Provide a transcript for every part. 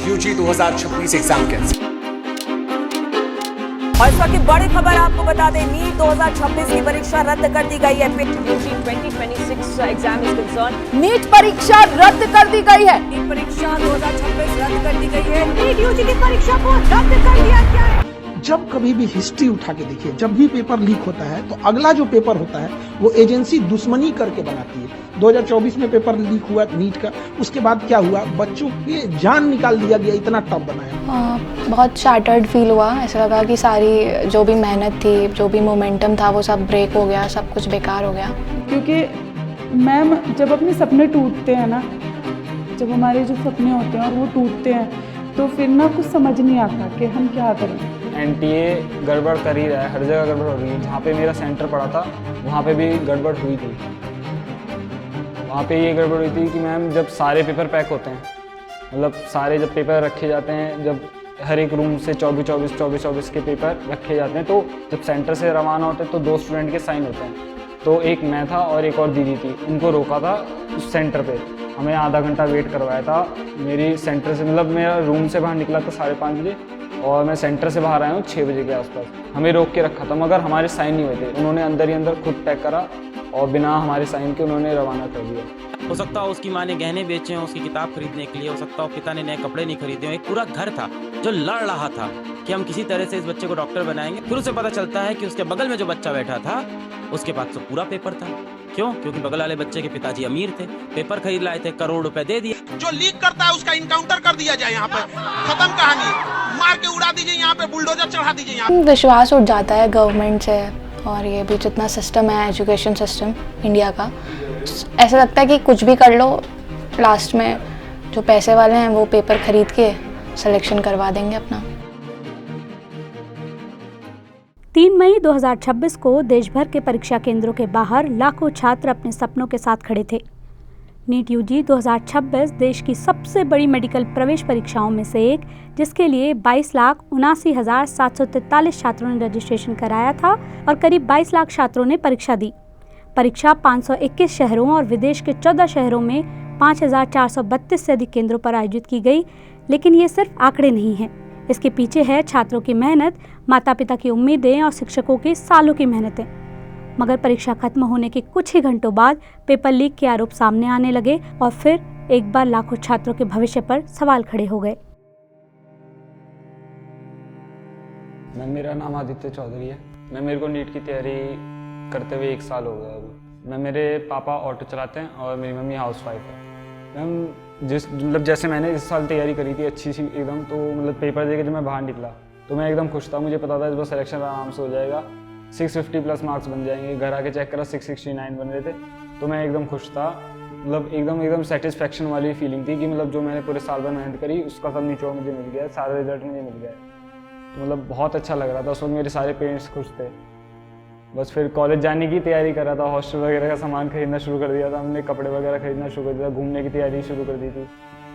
UG 2026 exam cancel. और इस वक्त की बड़ी खबर आपको बता दें, नीट 2026 की परीक्षा रद्द कर दी गई है। UG 2026 exam is concern, NEET परीक्षा रद्द कर दी गई है। नीट परीक्षा 2026 रद्द कर दी गई है। नीट यूजी की परीक्षा को रद्द कर दिया गया है। जब कभी भी हिस्ट्री उठा के देखिए, जब भी पेपर लीक होता है तो अगला जो पेपर होता है वो एजेंसी दुश्मनी करके बनाती है। 2024 में पेपर लीक हुआ नीट का, उसके बाद क्या हुआ, बच्चों की जान निकाल दिया गया, इतना टफ बनाया। बहुत शैटर्ड फील हुआ, ऐसा लगा कि सारी जो भी मेहनत थी, जो भी मोमेंटम था वो सब ब्रेक हो गया, सब कुछ बेकार हो गया। क्योंकि मैम जब अपने सपने टूटते हैं ना, जब हमारे जो सपने होते हैं और वो टूटते हैं तो फिर ना कुछ समझ नहीं आता कि हम क्या करें। एनटीए गड़बड़ कर ही रहा है, हर जगह गड़बड़ हो रही है। जहाँ पे मेरा सेंटर पड़ा था वहाँ पे भी गड़बड़ हुई थी। वहाँ पे ये गड़बड़ हुई थी कि मैम जब सारे पेपर पैक होते हैं, मतलब सारे जब पेपर रखे जाते हैं, जब हर एक रूम से 24 के पेपर रखे जाते हैं, तो जब सेंटर से रवाना होते हैं तो 2 स्टूडेंट के साइन होते हैं। तो एक मैं था और एक और दीदी थी, उनको रोका था उस सेंटर पे। हमें आधा घंटा वेट करवाया था। मेरी सेंटर से, मतलब मेरा रूम से बाहर निकला था 5:30 बजे और मैं सेंटर से बाहर आया हूँ 6 बजे के आसपास। हमें रोक के रखा था मगर हमारे साइन नहीं हुए थे। उन्होंने अंदर ही अंदर खुद पैक करा और बिना हमारे साइन के उन्होंने रवाना कर दिया। हो सकता हो उसकी माँ ने गहने बेचे हों उसकी किताब खरीदने के लिए, हो सकता हो पिता ने नए कपड़े नहीं खरीदे हों। एक पूरा घर था जो लड़ रहा था कि हम किसी तरह से इस बच्चे को डॉक्टर बनाएंगे। फिर उसे पता चलता है कि उसके बगल में जो बच्चा बैठा था उसके पास तो पूरा पेपर था। क्यों? क्योंकि बगल वाले बच्चे के पिताजी अमीर थे, पेपर खरीद लाए थे, करोड़ रुपए दे दिए। जो लीक करता है उसका इनकाउंटर कर दिया जाए, यहाँ पे खत्म कहानी, मार के उड़ा दीजिए, यहाँ पे बुलडोजर चढ़ा दीजिए। यहाँ विश्वास उठ जाता है गवर्नमेंट से, और ये भी जितना सिस्टम है एजुकेशन सिस्टम इंडिया का, ऐसा लगता है कि कुछ भी कर लो, लास्ट में जो पैसे वाले हैं वो पेपर खरीद के सिलेक्शन करवा देंगे अपना। 3 मई 2026 को देश भर के परीक्षा केंद्रों के बाहर लाखों छात्र अपने सपनों के साथ खड़े थे। नीट यूजी 2026 देश की सबसे बड़ी मेडिकल प्रवेश परीक्षाओं में से एक, जिसके लिए 22,79,743 छात्रों ने रजिस्ट्रेशन कराया था और करीब 22 लाख छात्रों ने परीक्षा दी। परीक्षा 521 शहरों और विदेश के 14 शहरों में 5,432 से अधिक केंद्रों पर आयोजित की गई। लेकिन ये सिर्फ आंकड़े नहीं हैं, इसके पीछे है छात्रों की मेहनत, माता पिता की उम्मीदें और शिक्षकों की सालों की मेहनतें। मगर परीक्षा खत्म होने के कुछ ही घंटों बाद पेपर लीक के आरोप सामने आने लगे और फिर एक बार लाखों छात्रों के भविष्य पर सवाल खड़े हो गए। मेरा नाम आदित्य चौधरी है। मेरे को नीट की तैयारी करते हुए 1 साल हो गया अभी। मेरे पापा ऑटो चलाते हैं और मेरी मम्मी हाउसवाइफ है। मैम जैसे मैंने इस साल तैयारी करी थी अच्छी सी एकदम, तो मतलब पेपर देके जब मैं बाहर निकला तो मैं एकदम खुश था। मुझे पता था इस बार सिलेक्शन आराम से हो जाएगा, 650 प्लस मार्क्स बन जाएंगे। घर आके चेक करा 669 बन रहे थे, तो मैं एकदम खुश था। मतलब एकदम सेटिस्फेक्शन वाली फीलिंग थी कि मतलब जो मैंने पूरे साल भर मेहनत करी उसका सब निचोड़ मुझे मिल गया, सारा रिजल्ट मुझे मिल गया। तो मतलब बहुत अच्छा लग रहा था। उस वक्त मेरे सारे पेरेंट्स खुश थे। बस फिर कॉलेज जाने की तैयारी कर रहा था, हॉस्टल वगैरह का सामान खरीदना शुरू कर दिया था हमने, कपड़े वगैरह खरीदना शुरू कर दिया था, घूमने की तैयारी शुरू कर दी थी।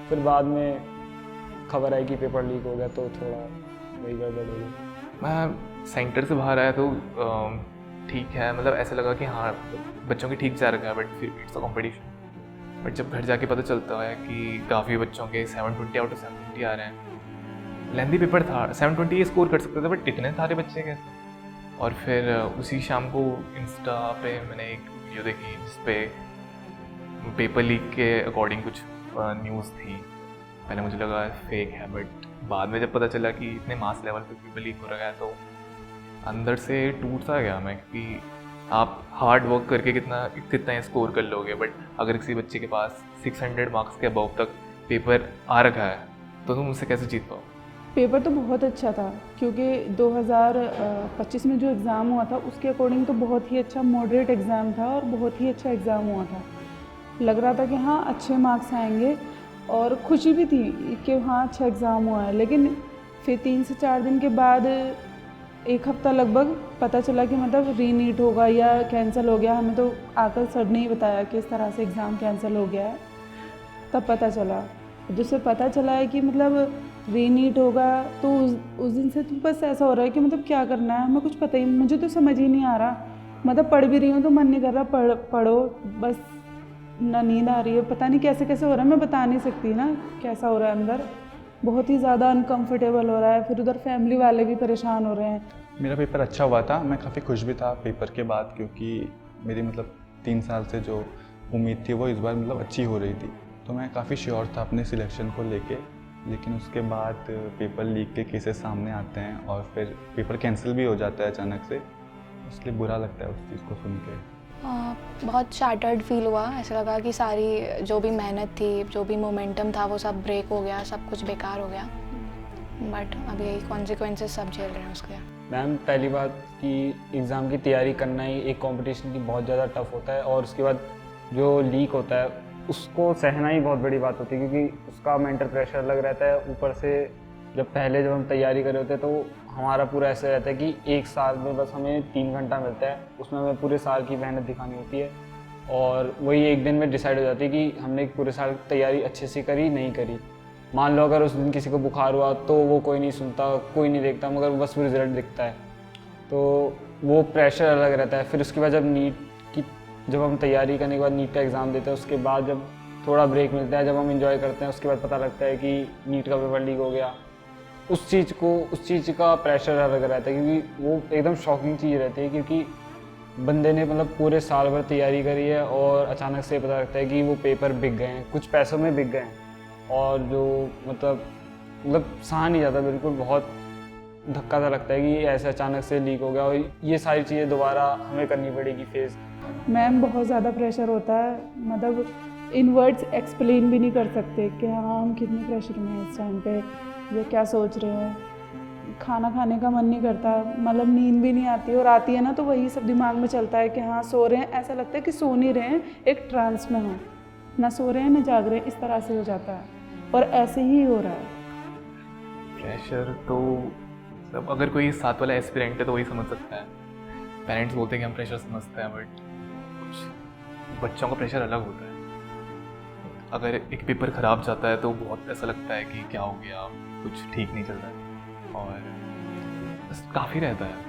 फिर बाद में खबर आई कि पेपर लीक हो गया तो थोड़ा वही गड़बड़ हो गई। मैं सेंटर से बाहर आया तो ठीक है, मतलब ऐसा लगा कि हाँ बच्चों की ठीक जा रखा है, बट फिर इट्स अ कॉम्पिटिशन। बट जब घर जाके पता चलता है कि काफ़ी बच्चों के 720 आउट ऑफ 720 आ रहे हैं। लेंदी पेपर था, 720 स्कोर कर सकते थे, बट इतने सारे बच्चे कैसे। और फिर उसी शाम को इंस्टा पे मैंने एक वीडियो देखी जिस पे पेपर लीक के अकॉर्डिंग कुछ न्यूज़ थी। पहले मुझे लगा फेक है, बट बाद में जब पता चला कि इतने मास लेवल पे पेपर लीक हो रहा है तो अंदर से टूट सा गया मैं कि आप हार्ड वर्क करके कितना स्कोर कर लोगे, बट अगर किसी बच्चे के पास 600 मार्क्स के अबव तक पेपर आ रखा है तो तुम उससे कैसे जीत पाओ। पेपर तो बहुत अच्छा था, क्योंकि 2025 में जो एग्ज़ाम हुआ था उसके अकॉर्डिंग तो बहुत ही अच्छा मॉडरेट एग्ज़ाम था और बहुत ही अच्छा एग्ज़ाम हुआ था। लग रहा था कि हाँ अच्छे मार्क्स आएंगे और खुशी भी थी कि हाँ अच्छा एग्ज़ाम हुआ है। लेकिन फिर 3 से 4 दिन के बाद, 1 हफ्ता लगभग, पता चला कि मतलब रीनीट होगा या कैंसिल हो गया। हमें तो आकर सर ने ही बताया कि इस तरह से एग्ज़ाम कैंसिल हो गया है। तब पता चला, जिससे पता चला है कि मतलब रीनीट होगा, तो उस दिन से तो बस ऐसा हो रहा है कि मतलब क्या करना है हमें कुछ पता ही, मुझे तो समझ ही नहीं आ रहा। मतलब पढ़ भी रही हूँ तो मन नहीं कर रहा पढ़ो, बस ना नींद आ रही है, पता नहीं कैसे कैसे हो रहा है, मैं बता नहीं सकती ना कैसा हो रहा है अंदर। बहुत ही ज़्यादा अनकंफर्टेबल हो रहा है, फिर उधर फैमिली वाले भी परेशान हो रहे हैं। मेरा पेपर अच्छा हुआ था, मैं काफ़ी खुश भी था पेपर के बाद, क्योंकि मेरी मतलब 3 साल से जो उम्मीद थी वो इस बार मतलब अच्छी हो रही थी, तो मैं काफ़ी श्योर था अपने सिलेक्शन को लेके। लेकिन उसके बाद पेपर लीक के केसेस सामने आते हैं और फिर पेपर कैंसिल भी हो जाता है अचानक से, इसलिए बुरा लगता है उस चीज़ को सुन के। बहुत शैटर्ड फील हुआ, ऐसा लगा कि सारी जो भी मेहनत थी, जो भी मोमेंटम था वो सब ब्रेक हो गया, सब कुछ बेकार हो गया। बट अभी यही कॉन्सिक्वेंसेस सब झेल रहे हैं उसके। मैम, पहली बात कि एग्ज़ाम की तैयारी करना ही एक कंपटीशन की बहुत ज़्यादा टफ होता है, और उसके बाद जो लीक होता है उसको सहना ही बहुत बड़ी बात होती है, क्योंकि उसका मेंटल प्रेशर लग रहता है। ऊपर से जब हम तैयारी कर रहे होते हैं तो हमारा पूरा ऐसा रहता है कि एक साल में बस हमें 3 घंटा मिलता है, उसमें हमें पूरे साल की मेहनत दिखानी होती है, और वही एक दिन में डिसाइड हो जाती है कि हमने पूरे साल तैयारी अच्छे से करी नहीं करी। मान लो अगर उस दिन किसी को बुखार हुआ तो वो कोई नहीं सुनता, कोई नहीं देखता, मगर बस रिजल्ट दिखता है, तो वो प्रेशर अलग रहता है। फिर उसके बाद जब हम तैयारी करने के बाद नीट का एग्ज़ाम देते हैं, उसके बाद जब थोड़ा ब्रेक मिलता है, जब हम एंजॉय करते हैं, उसके बाद पता लगता है कि नीट का पेपर लीक हो गया, उस चीज़ का प्रेशर अलग रहता है, क्योंकि वो एकदम शॉकिंग चीज़ रहती है, क्योंकि बंदे ने मतलब पूरे साल भर तैयारी करी है और अचानक से पता लगता है कि वो पेपर बिक गए हैं, कुछ पैसों में बिक गए हैं, और जो मतलब सहा नहीं जाता, बिल्कुल बहुत धक्का सा लगता है कि ऐसे अचानक से लीक हो गया, और ये सारी चीज़ें दोबारा हमें करनी पड़ेगी फेस। मैम, बहुत ज़्यादा प्रेशर होता है, मतलब इन वर्ड्स एक्सप्लेन भी नहीं कर सकते कि हाँ हम कितने प्रेशर में हैं इस टाइम पे, ये क्या सोच रहे हैं। खाना खाने का मन नहीं करता, मतलब नींद भी नहीं आती, और आती है ना तो वही सब दिमाग में चलता है कि हाँ सो रहे हैं, ऐसा लगता है कि सो नहीं रहे हैं, एक ट्रांस में हो, ना सो रहे हैं ना जाग रहे हैं, इस तरह से हो जाता है, और ऐसे ही हो रहा है। प्रेशर तो सब अगर कोई साथ वाला एस्पिरेंट है तो वही समझ सकता है। पेरेंट्स बोलते हैं कि हम प्रेशर समझते हैं, बट कुछ बच्चों का प्रेशर अलग होता है। अगर एक पेपर ख़राब जाता है तो बहुत ऐसा लगता है कि क्या हो गया, कुछ ठीक नहीं चल रहा है, और बस काफ़ी रहता है।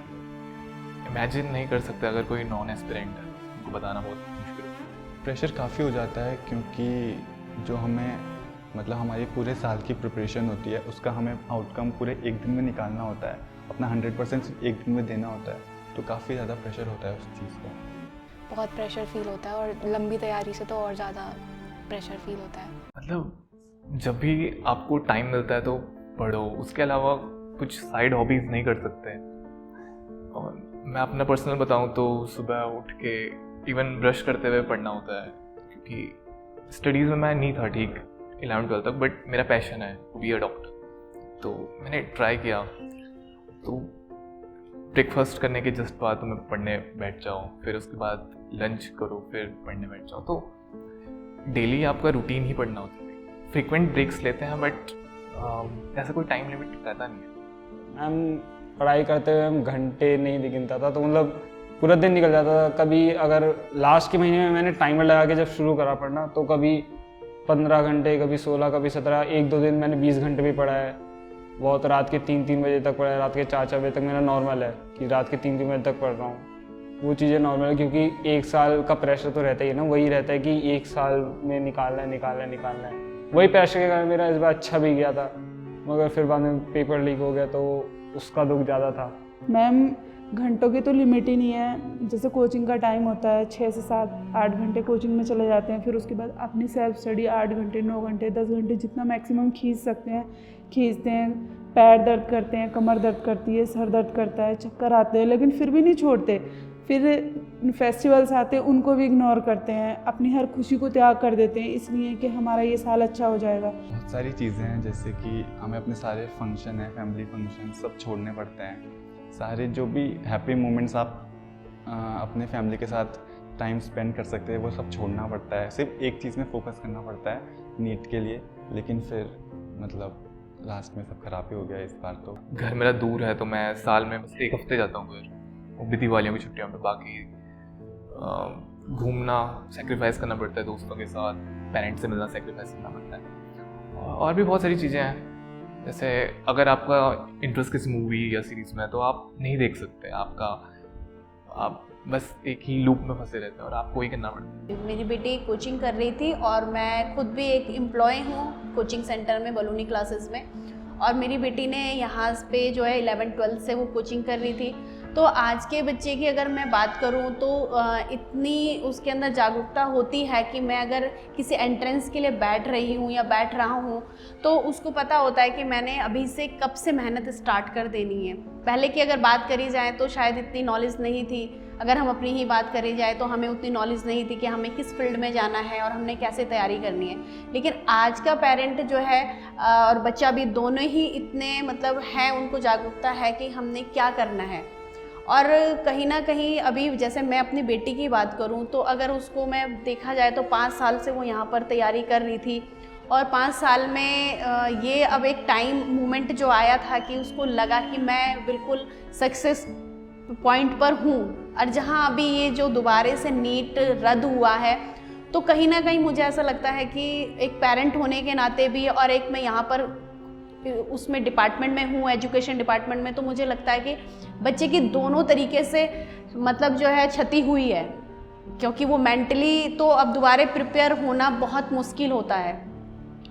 इमेजिन नहीं कर सकते अगर कोई नॉन एस्पिरेंट है, उनको बताना बहुत मुश्किल है। प्रेशर काफ़ी हो जाता है, क्योंकि जो हमें मतलब हमारी पूरे साल की प्रिपरेशन होती है, उसका हमें आउटकम पूरे एक दिन में निकालना होता है, अपना 100% एक दिन में देना होता है, तो काफ़ी ज़्यादा प्रेशर होता है उस चीज़ का। बहुत प्रेशर फील होता है, और लंबी तैयारी से तो और ज़्यादा प्रेशर फील होता है। मतलब जब भी आपको टाइम मिलता है तो पढ़ो, उसके अलावा कुछ साइड हॉबीज़ नहीं कर सकते। और मैं अपना पर्सनल बताऊं तो सुबह उठ के इवन ब्रश करते हुए पढ़ना होता है, क्योंकि स्टडीज़ में मैं नहीं था ठीक 11-12 तक, बट मेरा पैशन है टू बी अ डॉक्टर, तो मैंने ट्राई किया। तो ब्रेकफास्ट करने के जस्ट बाद तो मैं पढ़ने बैठ जाऊँ, फिर उसके बाद लंच करो, फिर पढ़ने बैठ जाओ, तो डेली आपका रूटीन ही पढ़ना होता है। फ्रीक्वेंट ब्रेक्स लेते हैं, बट ऐसा कोई टाइम लिमिट रहता नहीं है। हम पढ़ाई करते हुए हम घंटे नहीं गिनता था, तो मतलब पूरा दिन निकल जाता था। कभी अगर लास्ट के महीने में मैंने टाइमर लगा के जब शुरू करा पढ़ना, तो कभी 15 घंटे, कभी 16, कभी 17, 1-2 दिन मैंने 20 घंटे भी पढ़ा है। बहुत रात के 3-3 बजे तक पढ़ा है, रात के 4-4 बजे तक मेरा नॉर्मल है कि रात के 3-3 बजे तक पढ़ रहा हूँ। वो चीज़ें नॉर्मल है, क्योंकि एक साल का प्रेशर तो रहता ही है ना, वही रहता है कि एक साल में निकालना है। वही प्रेशर के कारण मेरा इस बार अच्छा भी गया था, मगर फिर बाद में पेपर लीक हो गया तो उसका दुख ज़्यादा था। मैम, घंटों की तो लिमिट ही नहीं है। जैसे कोचिंग का टाइम होता है 6 से 7-8 घंटे कोचिंग में चले जाते हैं, फिर उसके बाद अपनी सेल्फ स्टडी 8 घंटे, 9 घंटे, 10 घंटे, जितना मैक्सिमम खींच सकते हैं खींचते हैं। पैर दर्द करते हैं, कमर दर्द करती है, सर दर्द करता है, चक्कर आते हैं, लेकिन फिर भी नहीं छोड़ते। फिर फेस्टिवल्स आते हैं, उनको भी इग्नोर करते हैं, अपनी हर खुशी को त्याग कर देते हैं, इसलिए कि हमारा ये साल अच्छा हो जाएगा। बहुत सारी चीज़ें हैं, जैसे कि हमें अपने सारे फंक्शन हैं, फैमिली फंक्शन सब छोड़ने पड़ते हैं। सारे जो भी हैप्पी मोमेंट्स आप अपने फैमिली के साथ टाइम स्पेंड कर सकते हैं, वो सब छोड़ना पड़ता है। सिर्फ एक चीज़ में फोकस करना पड़ता है नीट के लिए, लेकिन फिर मतलब लास्ट में सब खराब ही हो गया इस बार। तो घर मेरा दूर है, तो मैं साल में बस 1 हफ्ते जाता हूँ घर, वो भी दिवालियों की छुट्टियों में। बाकी घूमना सेक्रीफाइस करना पड़ता है, दोस्तों के साथ पेरेंट्स से मिलना सेक्रीफाइस करना पड़ता है, और भी बहुत सारी चीज़ें हैं। जैसे अगर आपका इंटरेस्ट किसी मूवी या सीरीज़ में है तो आप नहीं देख सकते, आप बस एक ही लूप में फंसे रहते हैं और आपको ही करना पड़ता है। मेरी बेटी कोचिंग कर रही थी और मैं खुद भी एक एम्प्लॉय हूँ कोचिंग सेंटर में, बलूनी क्लासेस में। और मेरी बेटी ने यहाँ पे जो है 11-12 से वो कोचिंग कर रही थी। तो आज के बच्चे की अगर मैं बात करूँ तो इतनी उसके अंदर जागरूकता होती है कि मैं अगर किसी एंट्रेंस के लिए बैठ रही हूँ या बैठ रहा हूँ तो उसको पता होता है कि मैंने अभी से कब से मेहनत स्टार्ट कर देनी है। पहले की अगर बात करी जाए तो शायद इतनी नॉलेज नहीं थी। अगर हम अपनी ही बात करी जाए तो हमें उतनी नॉलेज नहीं थी कि हमें किस फील्ड में जाना है और हमने कैसे तैयारी करनी है। लेकिन आज का पेरेंट जो है और बच्चा भी दोनों ही इतने मतलब हैं, उनको जागरूकता है कि हमने क्या करना है। और कहीं ना कहीं अभी जैसे मैं अपनी बेटी की बात करूं तो अगर उसको मैं देखा जाए तो 5 साल से वो यहाँ पर तैयारी कर रही थी और 5 साल में ये अब एक टाइम मोमेंट जो आया था कि उसको लगा कि मैं बिल्कुल सक्सेस पॉइंट पर हूँ। और जहाँ अभी ये जो दोबारे से नीट रद्द हुआ है तो कहीं ना कहीं मुझे ऐसा लगता है कि एक पेरेंट होने के नाते भी और एक मैं यहाँ पर उसमें डिपार्टमेंट में हूँ, एजुकेशन डिपार्टमेंट में, तो मुझे लगता है कि बच्चे की दोनों तरीके से मतलब जो है क्षति हुई है। क्योंकि वो मेंटली तो अब दोबारे प्रिपेयर होना बहुत मुश्किल होता है।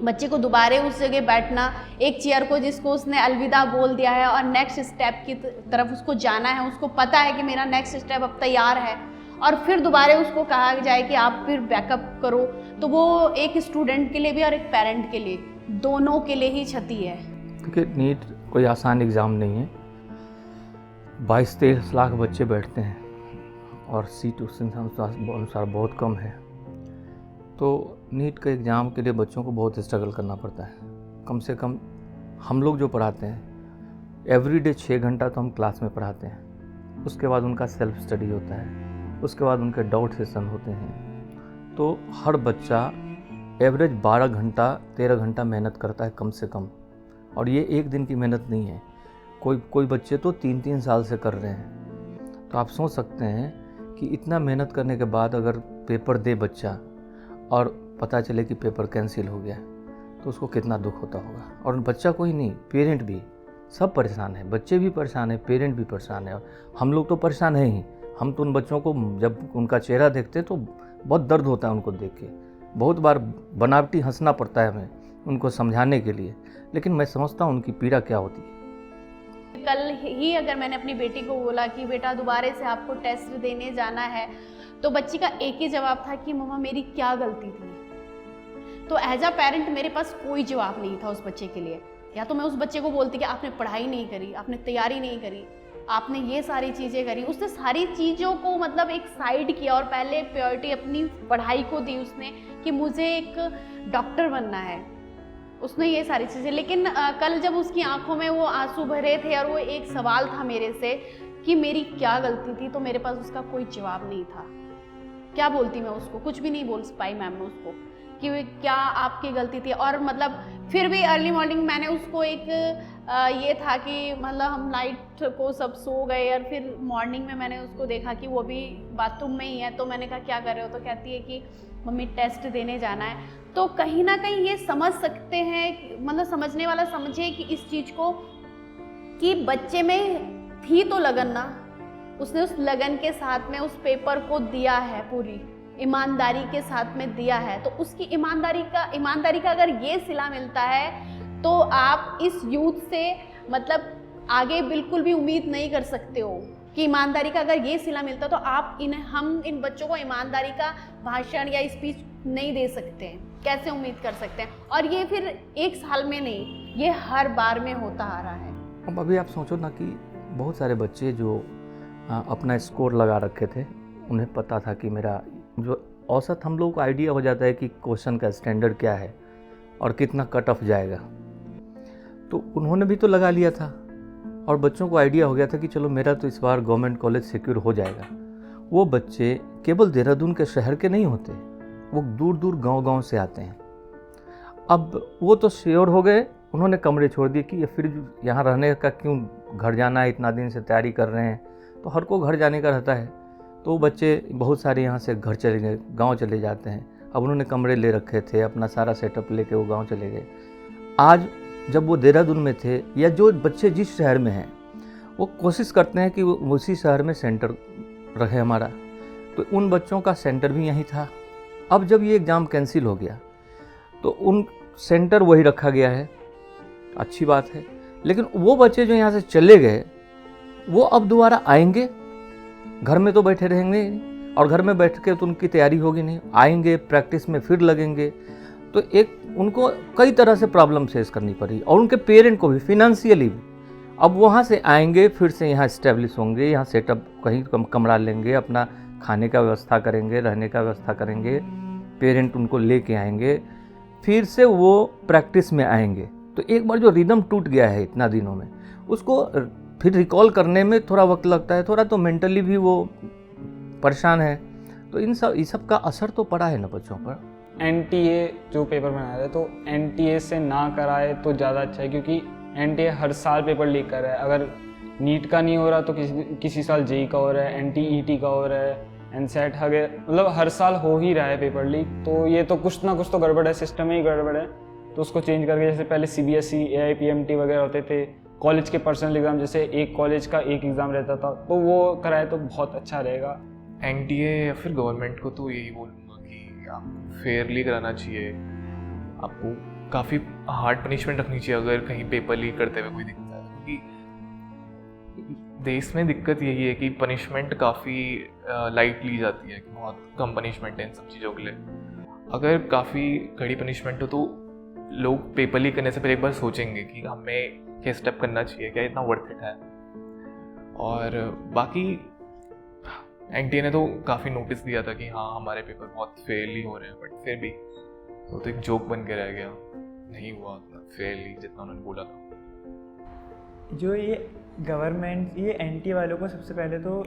बच्चे को दोबारे उस जगह बैठना, एक चेयर को जिसको उसने अलविदा बोल दिया है और नेक्स्ट स्टेप की तरफ उसको जाना है, उसको पता है कि मेरा नेक्स्ट स्टेप अब तैयार है, और फिर दोबारे उसको कहा जाए कि आप फिर बैकअप करो, तो वो एक स्टूडेंट के लिए भी और एक पेरेंट के लिए, दोनों के लिए ही क्षति है। क्योंकि नीट कोई आसान एग्ज़ाम नहीं है। 22-23 लाख बच्चे बैठते हैं और सीट उस अनुसार बहुत कम है। तो नीट के एग्ज़ाम के लिए बच्चों को बहुत स्ट्रगल करना पड़ता है। कम से कम हम लोग जो पढ़ाते हैं एवरीडे 6 घंटा तो हम क्लास में पढ़ाते हैं। उसके बाद उनका सेल्फ स्टडी होता है, उसके बाद उनके डाउट सेशन होते हैं। तो हर बच्चा एवरेज 12 घंटा 13 घंटा मेहनत करता है कम से कम। और ये एक दिन की मेहनत नहीं है, कोई बच्चे तो 3-3 साल से कर रहे हैं। तो आप सोच सकते हैं कि इतना मेहनत करने के बाद अगर पेपर दे बच्चा और पता चले कि पेपर कैंसिल हो गया तो उसको कितना दुख होता होगा। और बच्चा कोई नहीं, पेरेंट भी, सब परेशान है। बच्चे भी परेशान है, पेरेंट भी परेशान है, और हम लोग तो परेशान हैं ही। हम तो उन बच्चों को जब उनका चेहरा देखते तो बहुत दर्द होता है उनको देख के। बहुत बार बनावटी हंसना पड़ता है हमें उनको समझाने के लिए, लेकिन मैं समझता हूँ उनकी पीड़ा क्या होती है। कल ही अगर मैंने अपनी बेटी को बोला कि बेटा दोबारे से आपको टेस्ट देने जाना है, तो बच्ची का एक ही जवाब था कि मम्मा मेरी क्या गलती थी। तो एज अ पेरेंट मेरे पास कोई जवाब नहीं था उस बच्चे के लिए। या तो मैं उस बच्चे को बोलती कि आपने पढ़ाई नहीं करी, आपने तैयारी नहीं करी, आपने ये सारी चीज़ें करी। उसने सारी चीज़ों को मतलब एक साइड किया और पहले प्रायोरिटी अपनी पढ़ाई को दी उसने कि मुझे एक डॉक्टर बनना है। उसने ये सारी चीज़ें, लेकिन कल जब उसकी आंखों में वो आंसू भरे थे और वो एक सवाल था मेरे से कि मेरी क्या गलती थी, तो मेरे पास उसका कोई जवाब नहीं था। क्या बोलती मैं उसको, कुछ भी नहीं बोल पाई मैम ने उसको कि क्या आपकी गलती थी। और मतलब फिर भी अर्ली मॉर्निंग मैंने उसको एक ये था कि मतलब हम नाइट को सब सो गए और फिर मॉर्निंग में मैंने उसको देखा कि वो भी बाथरूम में ही है। तो मैंने कहा क्या कर रहे हो, तो कहती है कि मम्मी टेस्ट देने जाना है। तो कहीं ना कहीं ये समझ सकते हैं, मतलब समझने वाला समझे कि इस चीज़ को कि बच्चे में थी तो लगन ना, उसने उस लगन के साथ में उस पेपर को दिया है, पूरी ईमानदारी के साथ में दिया है। तो उसकी ईमानदारी का अगर ये सिला मिलता है तो आप इस यूथ से मतलब आगे बिल्कुल भी उम्मीद नहीं कर सकते हो कि ईमानदारी का अगर ये सिला मिलता तो आप हम इन बच्चों को ईमानदारी का भाषण या स्पीच नहीं दे सकते हैं। कैसे उम्मीद कर सकते हैं? और ये फिर एक साल में नहीं, ये हर बार में होता आ रहा है। अब अभी आप सोचो ना कि बहुत सारे बच्चे जो अपना स्कोर लगा रखे थे, उन्हें पता था कि मेरा जो औसत, हम लोग को आइडिया हो जाता है कि क्वेश्चन का स्टैंडर्ड क्या है और कितना कट ऑफ जाएगा, तो उन्होंने भी तो लगा लिया था और बच्चों को आइडिया हो गया था कि चलो मेरा तो इस बार गवर्नमेंट कॉलेज सिक्योर हो जाएगा। वो बच्चे केवल देहरादून के शहर के नहीं होते, वो दूर दूर गांव-गांव से आते हैं। अब वो तो श्योर हो गए, उन्होंने कमरे छोड़ दिए कि ये फिर यहाँ रहने का क्यों, घर जाना है, इतना दिन से तैयारी कर रहे हैं, तो हर को घर जाने का रहता है। तो बच्चे बहुत सारे यहाँ से घर चले गए, गांव चले जाते हैं। अब उन्होंने कमरे ले रखे थे, अपना सारा सेटअप लेके वो गांव चले गए। आज जब वो देहरादून में थे, या जो बच्चे जिस शहर में हैं, वो कोशिश करते हैं कि वो उसी शहर में सेंटर रहे हमारा, तो उन बच्चों का सेंटर भी यहीं था। अब जब ये एग्ज़ाम कैंसिल हो गया तो उन सेंटर वही रखा गया है, अच्छी बात है। लेकिन वो बच्चे जो यहाँ से चले गए वो अब दोबारा आएंगे, घर में तो बैठे रहेंगे नहीं, और घर में बैठ के तो उनकी तैयारी होगी नहीं, आएंगे प्रैक्टिस में फिर लगेंगे, तो एक उनको कई तरह से प्रॉब्लम फेस करनी पड़ी, और उनके पेरेंट को भी फिनेंशियली भी। अब वहाँ से आएंगे, फिर से यहाँ इस्टेब्लिश होंगे, यहाँ सेटअप कहीं कमरा लेंगे, अपना खाने का व्यवस्था करेंगे, रहने का व्यवस्था करेंगे, पेरेंट उनको लेके आएंगे, फिर से वो प्रैक्टिस में आएंगे। तो एक बार जो रिदम टूट गया है इतना दिनों में, उसको फिर रिकॉल करने में थोड़ा वक्त लगता है, थोड़ा तो मेंटली भी वो परेशान है। तो इस सब का असर तो पड़ा है ना बच्चों पर। NTA जो पेपर बनाया है, तो NTA से ना कराए तो ज़्यादा अच्छा है, क्योंकि NTA हर साल पेपर लीक कर रहा है। अगर नीट का नहीं हो रहा तो किसी साल JEE का हो रहा है, NTET का हो रहा है, NSET मतलब हर साल हो ही रहा है पेपर लीक। तो ये तो कुछ ना कुछ तो गड़बड़ है, सिस्टम ही गड़बड़ है। तो उसको चेंज करके, जैसे पहले CBSE, AIPMT वगैरह होते थे, कॉलेज के पर्सनल एग्ज़ाम, जैसे एक कॉलेज का एक एग्ज़ाम रहता था, तो वो कराए तो बहुत अच्छा रहेगा। NTA या फिर गवर्नमेंट को तो यही बोलूँगा कि आपको फेयरली कराना चाहिए। आपको काफ़ी हार्ड पनिशमेंट रखनी चाहिए अगर कहीं पेपर लीक करते हुए कोई दिखता है, क्योंकि देश में दिक्कत यही है कि पनिशमेंट काफ़ी लाइट ली जाती है, कि बहुत कम पनिशमेंट है इन सब चीज़ों के लिए। अगर काफ़ी कड़ी पनिशमेंट हो तो लोग पेपर लीक करने से पहले एक बार सोचेंगे कि हमें क्या स्टेप करना चाहिए, क्या इतना वर्थ इट है। और बाकी NTA ने तो काफ़ी नोटिस दिया था कि हाँ हमारे पेपर बहुत फेयरली हो रहे हैं, बट फिर भी वो तो एक जोक बन के रह गया, नहीं हुआ उतना फेयरली जितना उन्होंने बोला था। जो ये गवर्नमेंट ये NTA वालों को सबसे पहले तो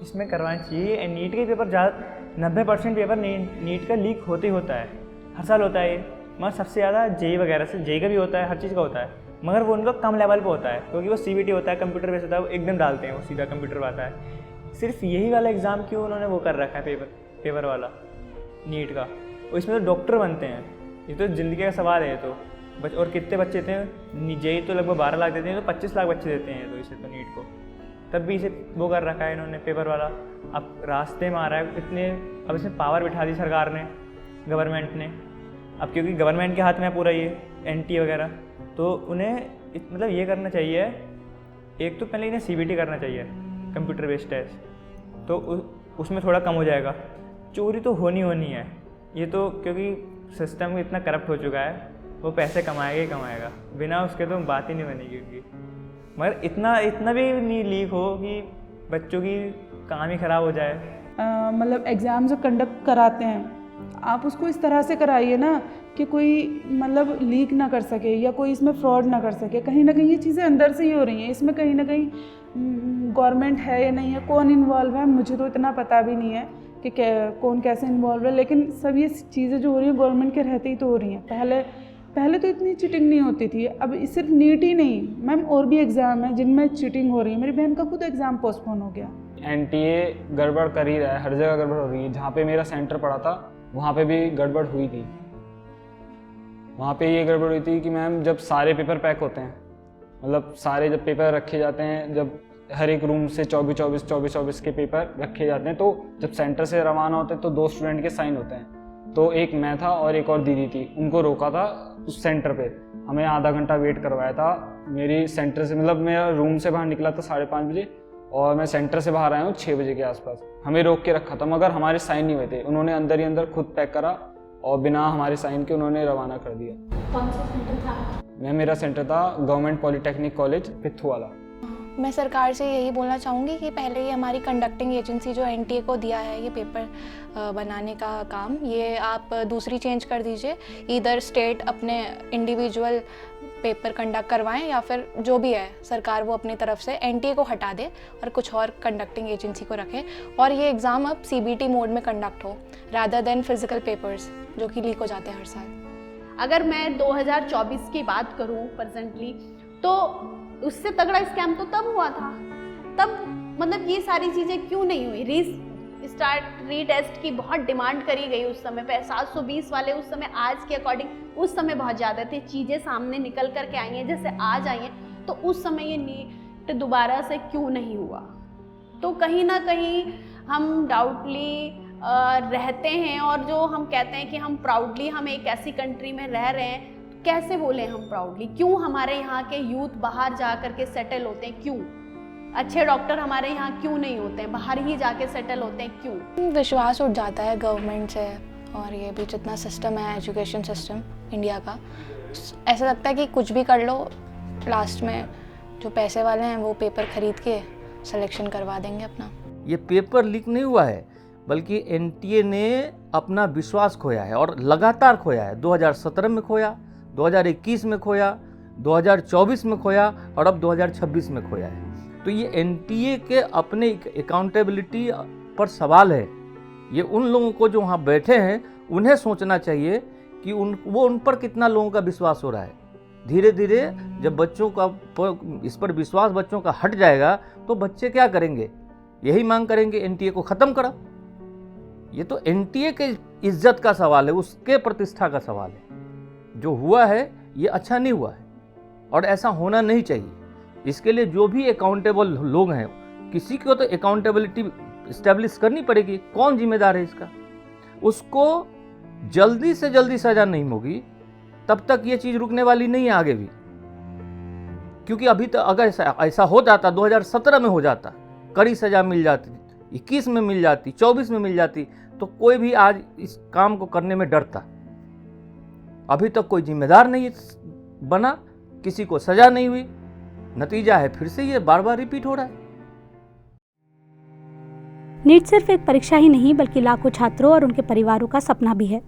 इसमें करवाना चाहिए। नीट के पेपर ज़्यादा 90% पेपर नीट का लीक होते ही होता है, हर साल होता है ये। मगर सबसे ज़्यादा JEE वगैरह से, JEE का भी होता है, हर चीज़ का होता है, मगर वो उनका कम लेवल पे होता है, क्योंकि वो CBT होता है, कंप्यूटर बेस्ड होता है, वो एकदम डालते हैं, वो सीधा कंप्यूटर पर आता है। सिर्फ यही वाला एग्ज़ाम क्यों उन्होंने वो कर रखा है पेपर वाला नीट का, और इसमें तो डॉक्टर बनते हैं, ये तो ज़िंदगी का सवाल है। तो और कितने बच्चे थे, JEE तो लगभग 12 लाख देते हैं, तो 25 लाख बच्चे देते हैं तो इसे तो नीट को, तब भी इसे वो कर रखा है इन्होंने पेपर वाला। अब रास्ते में आ रहा है इतने, अब इसमें पावर बिठा दी सरकार ने, गवर्नमेंट ने। अब क्योंकि गवर्नमेंट के हाथ में पूरा ये NTA वगैरह, तो उन्हें मतलब ये करना चाहिए, एक तो पहले इन्हें CBT करना चाहिए, कंप्यूटर बेस्ड टेस्ट, तो उसमें थोड़ा कम हो जाएगा। चोरी तो होनी है, ये तो क्योंकि सिस्टम इतना करप्ट हो चुका है, वो पैसे कमाएगा ही कमाएगा, बिना उसके तो बात ही नहीं बनेगी उनकी। मगर इतना भी नहीं लीक हो कि बच्चों की काम ही ख़राब हो जाए। मतलब एग्ज़ाम जो कंडक्ट कराते हैं, आप उसको इस तरह से कराइए ना कि कोई मतलब लीक ना कर सके या कोई इसमें फ्रॉड ना कर सके। कहीं ना कहीं ये चीज़ें अंदर से ही हो रही हैं, इसमें कहीं ना कहीं गवर्नमेंट है या नहीं है, कौन इन्वॉल्व है, मुझे तो इतना पता भी नहीं है कि कौन कैसे इन्वॉल्व है। लेकिन सब ये चीज़ें जो हो रही हैं गवर्नमेंट के रहते ही तो हो रही हैं। पहले तो इतनी चीटिंग नहीं होती थी। अब सिर्फ नीट ही नहीं मैम, और भी एग्ज़ाम है जिनमें चीटिंग हो रही है। मेरी बहन का खुद एग्ज़ाम पोस्टपोन हो गया। NTA गड़बड़ कर ही रहा है, हर जगह गड़बड़ हो रही है। जहाँ पे मेरा सेंटर पड़ा था वहाँ पे भी गड़बड़ हुई थी। वहाँ पे ये गड़बड़ हुई थी कि मैम जब सारे पेपर पैक होते हैं, मतलब सारे जब पेपर रखे जाते हैं, जब हर एक रूम से 24 के पेपर रखे जाते हैं, तो जब सेंटर से रवाना होते हैं तो 2 स्टूडेंट के साइन होते हैं। तो एक मैं था और एक और दीदी थी, उनको रोका था उस सेंटर पे, हमें आधा घंटा वेट करवाया था। मेरी सेंटर से मतलब मेरा रूम से बाहर निकला था 5:30 बजे और मैं सेंटर से बाहर आया हूँ 6 बजे के आसपास। हमें रोक के रखा था, मगर हमारे साइन नहीं हुए थे। उन्होंने अंदर ही अंदर खुद पैक करा और बिना हमारे साइन के उन्होंने रवाना कर दिया। कौन सा सेंटर था? मेरा सेंटर था गवर्नमेंट पॉलिटेक्निक कॉलेज पिथु वाला। मैं सरकार से यही बोलना चाहूँगी कि पहले ये हमारी कंडक्टिंग एजेंसी जो NTA को दिया है ये पेपर बनाने का काम, ये आप दूसरी चेंज कर दीजिए। इधर स्टेट अपने इंडिविजुअल पेपर कंडक्ट करवाएं या फिर जो भी है सरकार वो अपनी तरफ से NTA को हटा दे और कुछ और कंडक्टिंग एजेंसी को रखे, और ये एग्ज़ाम अब CBT मोड में कंडक्ट हो रादर देन फिजिकल पेपर्स जो कि लीक हो जाते हैं हर साल। अगर मैं 2024 की बात करूं प्रेजेंटली, तो उससे तगड़ा स्कैम तो तब हुआ था। तब मतलब ये सारी चीज़ें क्यों नहीं हुई? रीटेस्ट की बहुत डिमांड करी गई उस समय पे। 720 वाले उस समय आज के अकॉर्डिंग उस समय बहुत ज़्यादा थे। चीज़ें सामने निकल कर के आई हैं जैसे आज आई हैं, तो उस समय ये नीट दोबारा से क्यों नहीं हुआ? तो कहीं ना कहीं हम डाउटली रहते हैं, और जो हम कहते हैं कि हम प्राउडली हम एक ऐसी कंट्री में रह रहे हैं, तो कैसे बोलें हम प्राउडली? क्यों हमारे यहाँ के यूथ बाहर जा कर के सेटल होते हैं? क्यों अच्छे डॉक्टर हमारे यहाँ क्यों नहीं होते हैं, बाहर ही जाके सेटल होते हैं? क्यों? विश्वास उठ जाता है गवर्नमेंट से, और ये भी जितना सिस्टम है एजुकेशन सिस्टम इंडिया का, ऐसा लगता है कि कुछ भी कर लो, लास्ट में जो पैसे वाले हैं वो पेपर खरीद के सिलेक्शन करवा देंगे अपना। ये पेपर लीक नहीं हुआ है, बल्कि एनटीए ने अपना विश्वास खोया है, और लगातार खोया है। 2017 में खोया, 2021 में खोया, 2024 में खोया, और अब 2026 में खोया है। तो ये एनटीए के अपने अकाउंटेबिलिटी पर सवाल है। ये उन लोगों को जो वहाँ बैठे हैं उन्हें सोचना चाहिए कि उन पर कितना लोगों का विश्वास हो रहा है। धीरे धीरे जब बच्चों का इस पर विश्वास बच्चों का हट जाएगा तो बच्चे क्या करेंगे? यही मांग करेंगे एनटीए को ख़त्म करो। ये तो एनटीए के इज्जत का सवाल है, उसके प्रतिष्ठा का सवाल है। जो हुआ है ये अच्छा नहीं हुआ है, और ऐसा होना नहीं चाहिए। इसके लिए जो भी अकाउंटेबल लोग हैं, किसी को तो अकाउंटेबिलिटी इस्टेब्लिश करनी पड़ेगी। कौन जिम्मेदार है इसका? उसको जल्दी से जल्दी सजा नहीं होगी तब तक ये चीज़ रुकने वाली नहीं है आगे भी। क्योंकि अभी तक अगर ऐसा हो जाता, 2017 में हो जाता, कड़ी सजा मिल जाती, 21 में मिल जाती, 24 में मिल जाती, तो कोई भी आज इस काम को करने में डरता। अभी तक कोई जिम्मेदार नहीं बना, किसी को सजा नहीं हुई, नतीजा है फिर से ये बार बार रिपीट हो रहा है। नीट सिर्फ एक परीक्षा ही नहीं, बल्कि लाखों छात्रों और उनके परिवारों का सपना भी है।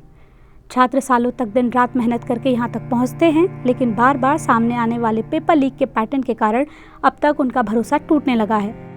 छात्र सालों तक दिन रात मेहनत करके यहाँ तक पहुँचते हैं, लेकिन बार बार सामने आने वाले पेपर लीक के पैटर्न के कारण अब तक उनका भरोसा टूटने लगा है।